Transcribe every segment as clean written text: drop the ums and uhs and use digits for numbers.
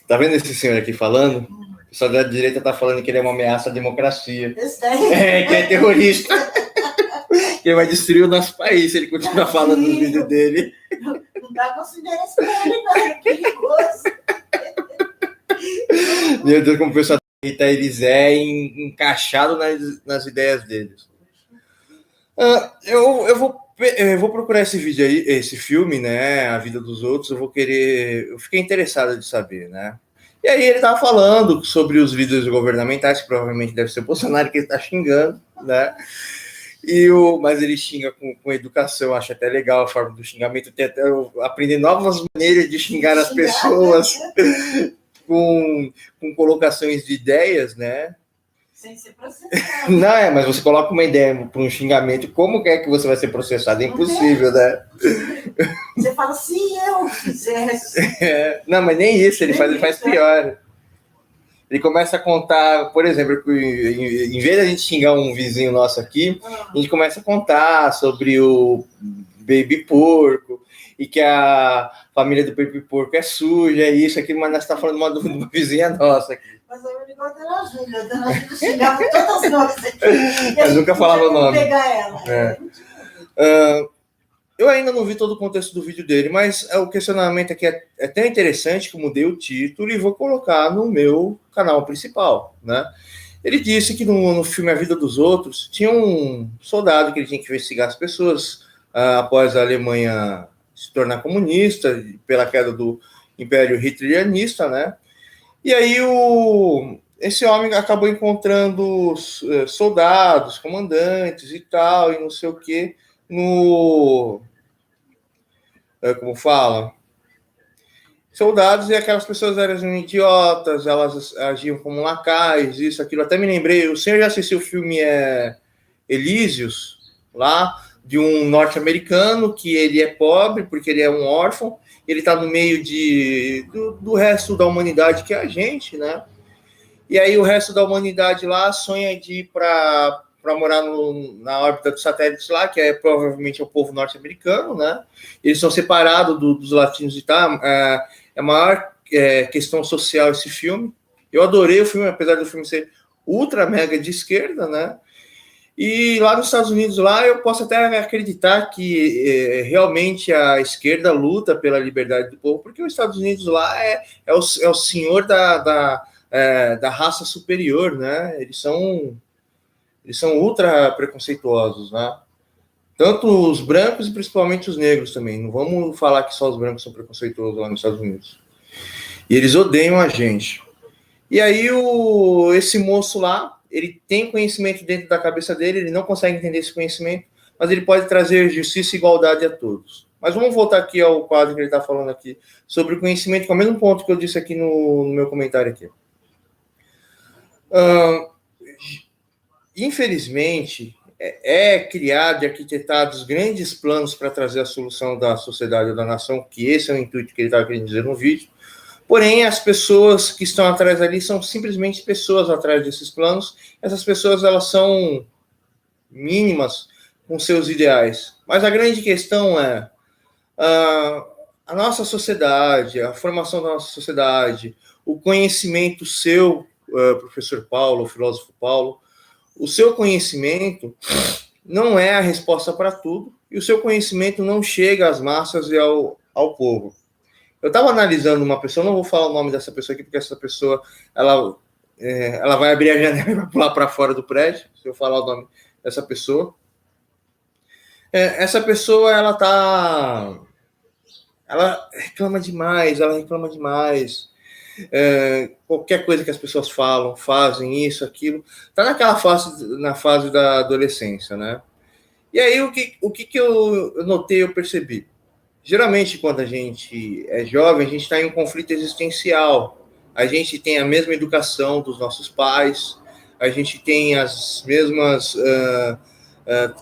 Tá vendo esse senhor aqui falando? O pessoal da direita tá falando que ele é uma ameaça à democracia. Esse daí? Que é terrorista. Que ele vai destruir o nosso país se ele continuar falando nos vídeos dele. Não dá consideração pra ele, não. É perigoso. Meu Deus, como o pessoal da eles encaixado nas ideias deles. Eu vou procurar esse vídeo aí, esse filme, né? A Vida dos Outros. Eu fiquei interessado de saber, né? E aí ele tava falando sobre os vídeos governamentais, que provavelmente deve ser o Bolsonaro que ele tá xingando, né? Mas ele xinga com educação, acho até legal a forma do xingamento, aprender novas maneiras de xingar as pessoas com colocações de ideias, né? Sem ser processado. Não, mas você coloca uma ideia para um xingamento, como é que você vai ser processado? É impossível, né? Você fala, se eu fizesse. Não, mas nem isso, ele faz pior. Ele começa a contar, por exemplo, em vez de a gente xingar um vizinho nosso aqui, a gente começa a contar sobre o baby porco, e que a família do baby porco é suja, é isso, aquilo, mas nós estamos falando mal de uma vizinha nossa aqui. Mas eu me lembro da Júlia, a dona Júlia xingava todas as nossas aqui. Mas nunca falava o nome. Pegar ela. Eu ainda não vi todo o contexto do vídeo dele, mas o questionamento aqui é tão interessante que eu mudei o título e vou colocar no meu canal principal, né? Ele disse que no filme A Vida dos Outros tinha um soldado que ele tinha que investigar as pessoas após a Alemanha se tornar comunista, pela queda do Império Hitlerianista, né? E aí esse homem acabou encontrando soldados, comandantes e tal, e não sei o quê, como fala? Soldados, e aquelas pessoas eram idiotas, elas agiam como lacaios, isso, aquilo. Até me lembrei, o senhor já assistiu o filme Elísios, lá, de um norte-americano, que ele é pobre, porque ele é um órfão, ele está no meio do resto da humanidade, que é a gente, né? E aí o resto da humanidade lá sonha de ir para morar na órbita dos satélites lá, que provavelmente é o povo norte-americano, né? Eles são separados dos latinos e tal. É a maior questão social esse filme. Eu adorei o filme, apesar do filme ser ultra mega de esquerda, né? E lá nos Estados Unidos, lá, eu posso até acreditar que realmente a esquerda luta pela liberdade do povo, porque os Estados Unidos lá é o senhor da raça superior, né? Eles são ultra preconceituosos, né? Tanto os brancos e principalmente os negros também. Não vamos falar que só os brancos são preconceituosos lá nos Estados Unidos. E eles odeiam a gente. E aí esse moço lá, ele tem conhecimento dentro da cabeça dele, ele não consegue entender esse conhecimento, mas ele pode trazer justiça e igualdade a todos. Mas vamos voltar aqui ao quadro que ele está falando aqui, sobre o conhecimento, que é o mesmo ponto que eu disse aqui no meu comentário aqui. Infelizmente, criado e arquitetados grandes planos para trazer a solução da sociedade ou da nação, que esse é o intuito que ele estava querendo dizer no vídeo. Porém, as pessoas que estão atrás ali são simplesmente pessoas atrás desses planos. Essas pessoas, elas são mínimas com seus ideais. Mas a grande questão é a nossa sociedade, a formação da nossa sociedade, o conhecimento seu, professor Paulo, filósofo Paulo, o seu conhecimento não é a resposta para tudo, e o seu conhecimento não chega às massas e ao povo. Eu estava analisando uma pessoa, não vou falar o nome dessa pessoa aqui, porque essa pessoa ela vai abrir a janela e vai pular para fora do prédio, se eu falar o nome dessa pessoa. Essa pessoa, ela reclama demais, qualquer coisa que as pessoas falam, fazem isso, aquilo, tá na fase da adolescência, né? E aí o que eu notei, eu percebi? Geralmente, quando a gente é jovem, a gente está em um conflito existencial. A gente tem a mesma educação dos nossos pais, a gente tem as mesmas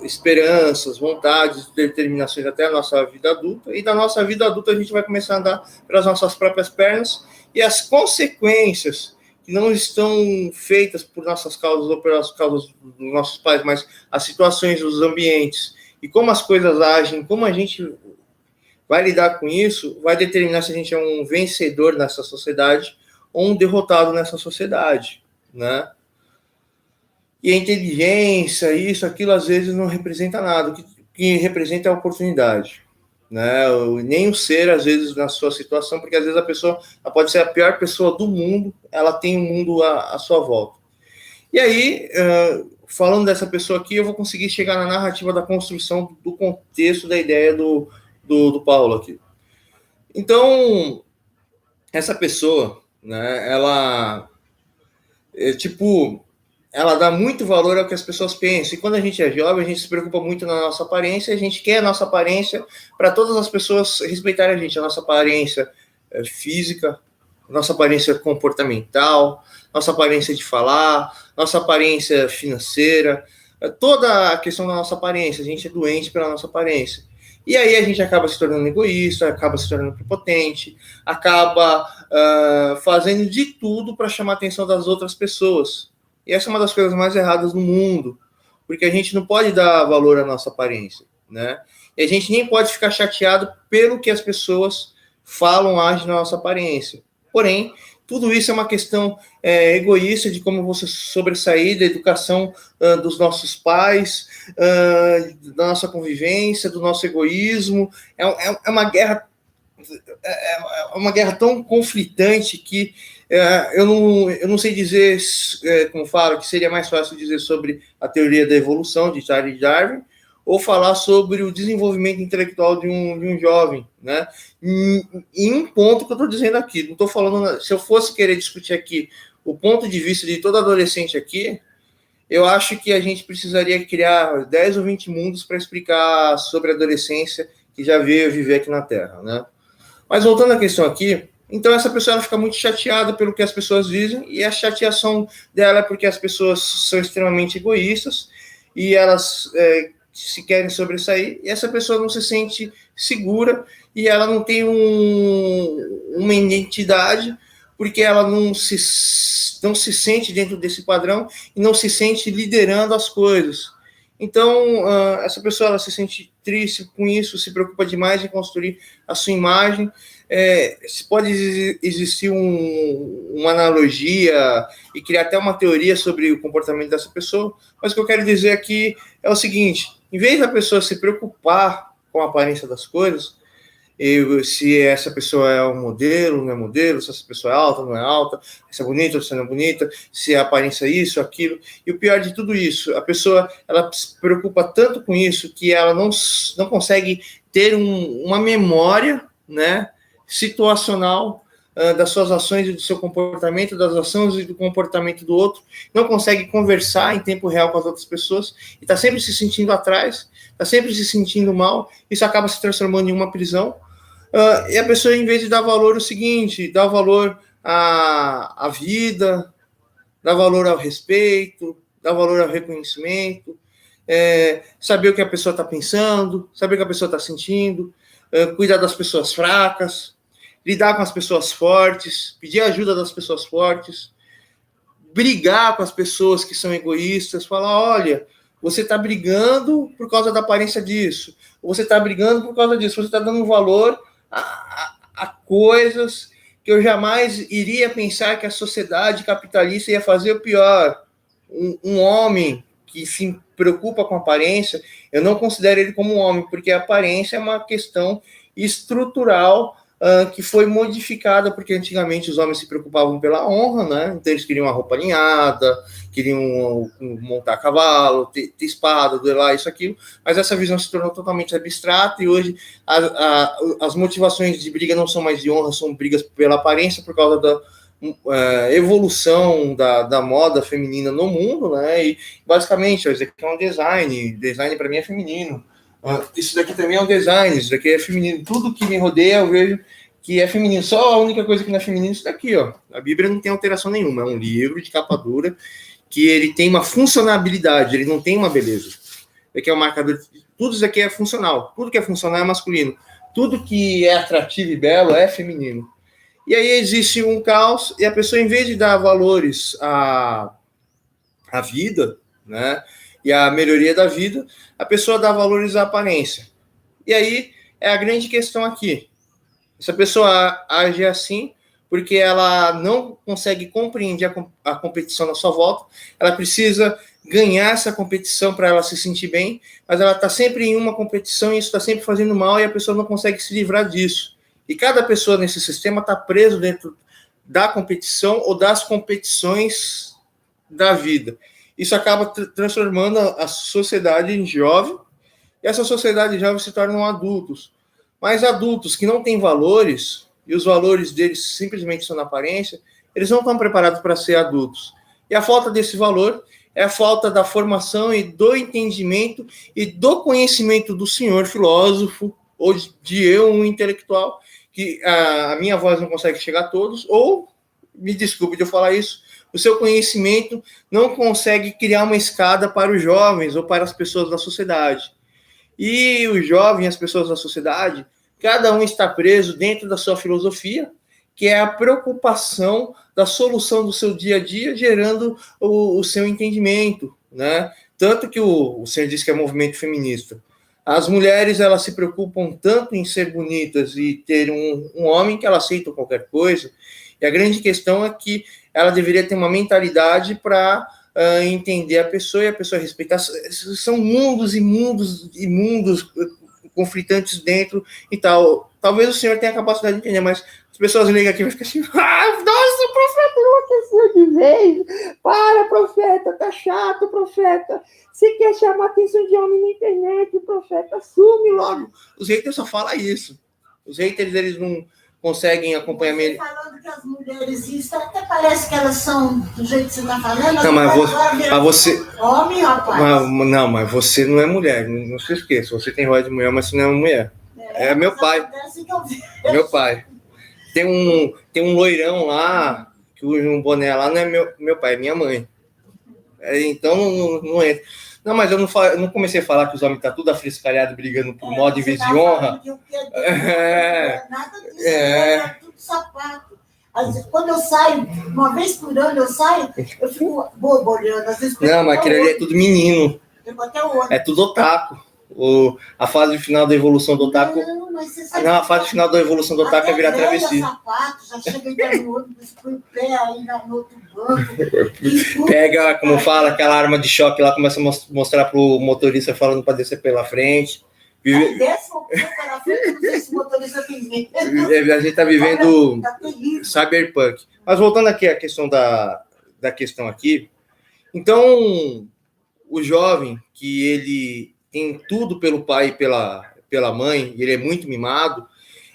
esperanças, vontades, determinações até a nossa vida adulta, e da nossa vida adulta a gente vai começar a andar pelas nossas próprias pernas, e as consequências que não estão feitas por nossas causas ou pelas causas dos nossos pais, mas as situações, os ambientes, e como as coisas agem, como a gente vai lidar com isso, vai determinar se a gente é um vencedor nessa sociedade ou um derrotado nessa sociedade, né? E a inteligência, isso, aquilo, às vezes não representa nada. O que representa é a oportunidade, né? Nem o ser, às vezes, na sua situação, porque às vezes a pessoa ela pode ser a pior pessoa do mundo, ela tem o mundo à sua volta. E aí, falando dessa pessoa aqui, eu vou conseguir chegar na narrativa da construção do contexto da ideia do Paulo aqui. Então, essa pessoa, né, ela ela dá muito valor ao que as pessoas pensam. E quando a gente é jovem, a gente se preocupa muito na nossa aparência, a gente quer a nossa aparência para todas as pessoas respeitarem a gente, a nossa aparência física, nossa aparência comportamental, nossa aparência de falar, nossa aparência financeira, toda a questão da nossa aparência. A gente é doente pela nossa aparência. E aí a gente acaba se tornando egoísta, acaba se tornando prepotente, acaba fazendo de tudo para chamar a atenção das outras pessoas. E essa é uma das coisas mais erradas no mundo, porque a gente não pode dar valor à nossa aparência, né? E a gente nem pode ficar chateado pelo que as pessoas falam, agem na nossa aparência. Porém, tudo isso é uma questão egoísta de como você sobressair da educação dos nossos pais, da nossa convivência, do nosso egoísmo. É uma guerra tão conflitante que eu não sei dizer, como falo, que seria mais fácil dizer sobre a teoria da evolução de Charles Darwin, ou falar sobre o desenvolvimento intelectual de um jovem, né? Em um ponto que eu estou dizendo aqui, não estou falando, se eu fosse querer discutir aqui o ponto de vista de todo adolescente aqui, eu acho que a gente precisaria criar 10 ou 20 mundos para explicar sobre a adolescência que já veio viver aqui na Terra, né? Mas voltando à questão aqui, então essa pessoa ela fica muito chateada pelo que as pessoas dizem, e a chateação dela é porque as pessoas são extremamente egoístas, e elas se querem sobressair, e essa pessoa não se sente segura, e ela não tem uma identidade, porque ela não se sente dentro desse padrão, e não se sente liderando as coisas. Então, essa pessoa ela se sente triste com isso, se preocupa demais em construir a sua imagem. Pode existir uma analogia e criar até uma teoria sobre o comportamento dessa pessoa, mas o que eu quero dizer aqui é o seguinte: em vez da pessoa se preocupar com a aparência das coisas, se essa pessoa é um modelo, não é modelo, se essa pessoa é alta, não é alta, se é bonita ou se não é bonita, se a aparência é isso, aquilo. E o pior de tudo isso, a pessoa ela se preocupa tanto com isso que ela não consegue ter uma memória, né, situacional das suas ações e do seu comportamento, das ações e do comportamento do outro, não consegue conversar em tempo real com as outras pessoas, e está sempre se sentindo atrás, está sempre se sentindo mal, isso acaba se transformando em uma prisão. E a pessoa, em vez de dar valor ao seguinte, dá valor à vida, dá valor ao respeito, dá valor ao reconhecimento, saber o que a pessoa está pensando, saber o que a pessoa está sentindo, cuidar das pessoas fracas, lidar com as pessoas fortes, pedir ajuda das pessoas fortes, brigar com as pessoas que são egoístas, falar, olha, você está brigando por causa da aparência disso, ou você está brigando por causa disso, você está dando valor a coisas que eu jamais iria pensar que a sociedade capitalista ia fazer o pior. Um homem que se preocupa com a aparência, eu não considero ele como um homem, porque a aparência é uma questão estrutural que foi modificada, porque antigamente os homens se preocupavam pela honra, né? Então eles queriam uma roupa alinhada, queriam montar cavalo, ter espada, duelar, isso, aquilo, mas essa visão se tornou totalmente abstrata, e hoje as motivações de briga não são mais de honra, são brigas pela aparência, por causa da evolução da moda feminina no mundo, né? E basicamente, isso aqui é um design para mim é feminino. Isso daqui também é um design, isso daqui é feminino. Tudo que me rodeia eu vejo que é feminino. Só a única coisa que não é feminino é isso daqui, ó. A Bíblia não tem alteração nenhuma, é um livro de capa dura que ele tem uma funcionabilidade, ele não tem uma beleza. Isso aqui é um marcador. Tudo isso aqui é funcional. Tudo que é funcional é masculino. Tudo que é atrativo e belo é feminino. E aí existe um caos, e a pessoa, em vez de dar valores à vida, né, e à melhoria da vida, a pessoa dá valores à aparência. E aí é a grande questão aqui. Essa pessoa age assim porque ela não consegue compreender a competição na sua volta, ela precisa ganhar essa competição para ela se sentir bem, mas ela está sempre em uma competição e isso está sempre fazendo mal e a pessoa não consegue se livrar disso. E cada pessoa nesse sistema está preso dentro da competição ou das competições da vida. Isso acaba transformando a sociedade em jovem, e essa sociedade jovem se tornam adultos. Mas adultos que não têm valores, e os valores deles simplesmente são na aparência, eles não estão preparados para ser adultos. E a falta desse valor é a falta da formação e do entendimento e do conhecimento do senhor filósofo, ou de eu, um intelectual, que a minha voz não consegue chegar a todos, ou, me desculpe de eu falar isso, o seu conhecimento não consegue criar uma escada para os jovens ou para as pessoas da sociedade. E os jovens, as pessoas da sociedade, cada um está preso dentro da sua filosofia, que é a preocupação da solução do seu dia a dia, gerando o seu entendimento, né? Tanto que o senhor disse que é movimento feminista. As mulheres, elas se preocupam tanto em ser bonitas e ter um homem que elas aceitam qualquer coisa, e a grande questão é que ela deveria ter uma mentalidade para entender a pessoa e a pessoa respeitar. São mundos e mundos e mundos conflitantes dentro e tal. Talvez o senhor tenha a capacidade de entender, mas as pessoas ligam aqui e vão ficar assim, nossa, o profeta enlouqueceu de vez. Para, profeta, tá chato, profeta. Você quer chamar a atenção de homem na internet, profeta, assume logo. Os haters só falam isso. Os haters, eles não conseguem acompanhar você falando que as mulheres, isso até parece que elas são do jeito que você está falando. Não, mas você... Homem, rapaz. Mas você não é mulher, não se esqueça. Você tem voz de mulher, mas você não é uma mulher. É meu pai. Meu pai. Tem um loirão lá, que usa um boné lá, não é meu pai, é minha mãe. Então não entra. Não, mas eu não comecei a falar que os homens estão tudo afrescalhados, brigando por moda em vez de honra. Nada disso, é tudo sapato. Quando eu saio, uma vez por ano eu saio, eu fico bobolhando. Às vezes, não, mas aquele ali é tudo menino. Até o é tudo otaku. A fase final da evolução do otaku. Não, a fase final da evolução do otaku é virar travesti. Sapato, já chega aí no ônibus, põe o pé aí no outro banco. Pega, como fala, aquela arma de choque lá, começa a mostrar pro motorista falando para descer pela frente. Desce pela frente, não sei se o motorista tem medo. A gente tá vivendo cyberpunk. Mas voltando aqui à questão da questão aqui, então o jovem que ele tem tudo pelo pai e pela mãe, ele é muito mimado,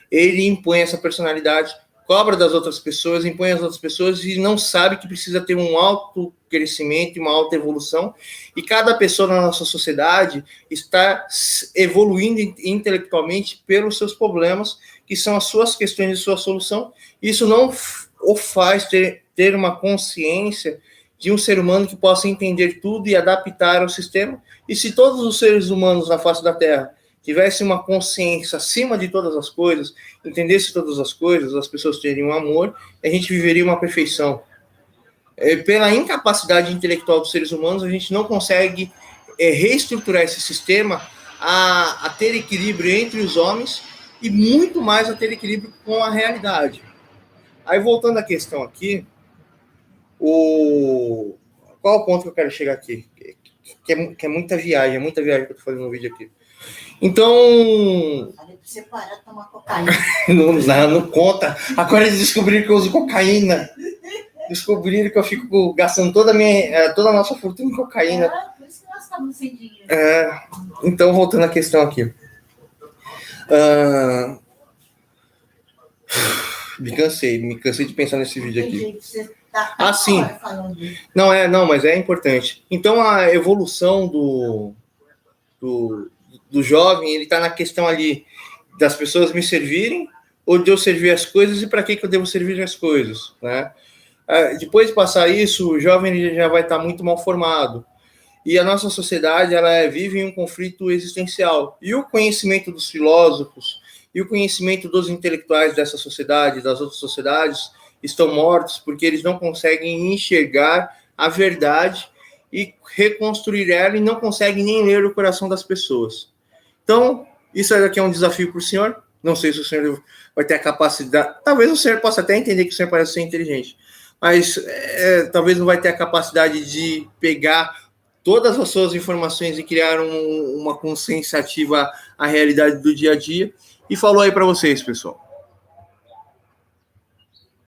ele impõe essa personalidade, cobra das outras pessoas, impõe às outras pessoas e não sabe que precisa ter um alto crescimento e uma alta evolução, e cada pessoa na nossa sociedade está evoluindo intelectualmente pelos seus problemas, que são as suas questões de sua solução. Isso não o faz ter uma consciência de um ser humano que possa entender tudo e adaptar ao sistema. E se todos os seres humanos na face da Terra tivessem uma consciência acima de todas as coisas, entendesse todas as coisas, as pessoas teriam amor, a gente viveria uma perfeição. Pela incapacidade intelectual dos seres humanos, a gente não consegue reestruturar esse sistema a ter equilíbrio entre os homens e muito mais a ter equilíbrio com a realidade. Aí, voltando à questão aqui, qual o ponto que eu quero chegar aqui? Que é muita viagem que eu estou fazendo no vídeo aqui. Então... Falei pra você parar de tomar cocaína. não conta. Agora eles descobriram que eu uso cocaína. Descobriram que eu fico gastando toda a nossa fortuna em cocaína. Por isso que nós estamos sem dinheiro. Então, voltando à questão aqui. Me cansei de pensar nesse vídeo aqui. Sim. Não, mas é importante. Então, a evolução do jovem, ele está na questão ali das pessoas me servirem ou de eu servir as coisas e para que eu devo servir as coisas, né? Depois de passar isso, o jovem ele já vai estar muito mal formado. E a nossa sociedade, ela vive em um conflito existencial. E o conhecimento dos filósofos e o conhecimento dos intelectuais dessa sociedade, das outras sociedades, estão mortos porque eles não conseguem enxergar a verdade e reconstruir ela e não conseguem nem ler o coração das pessoas. Então, Isso aqui é um desafio para o senhor. Não sei se o senhor vai ter a capacidade. Talvez o senhor possa até entender que o senhor parece ser inteligente, mas talvez não vai ter a capacidade de pegar todas as suas informações e criar uma consciência ativa à realidade do dia a dia. E falou aí para vocês, pessoal.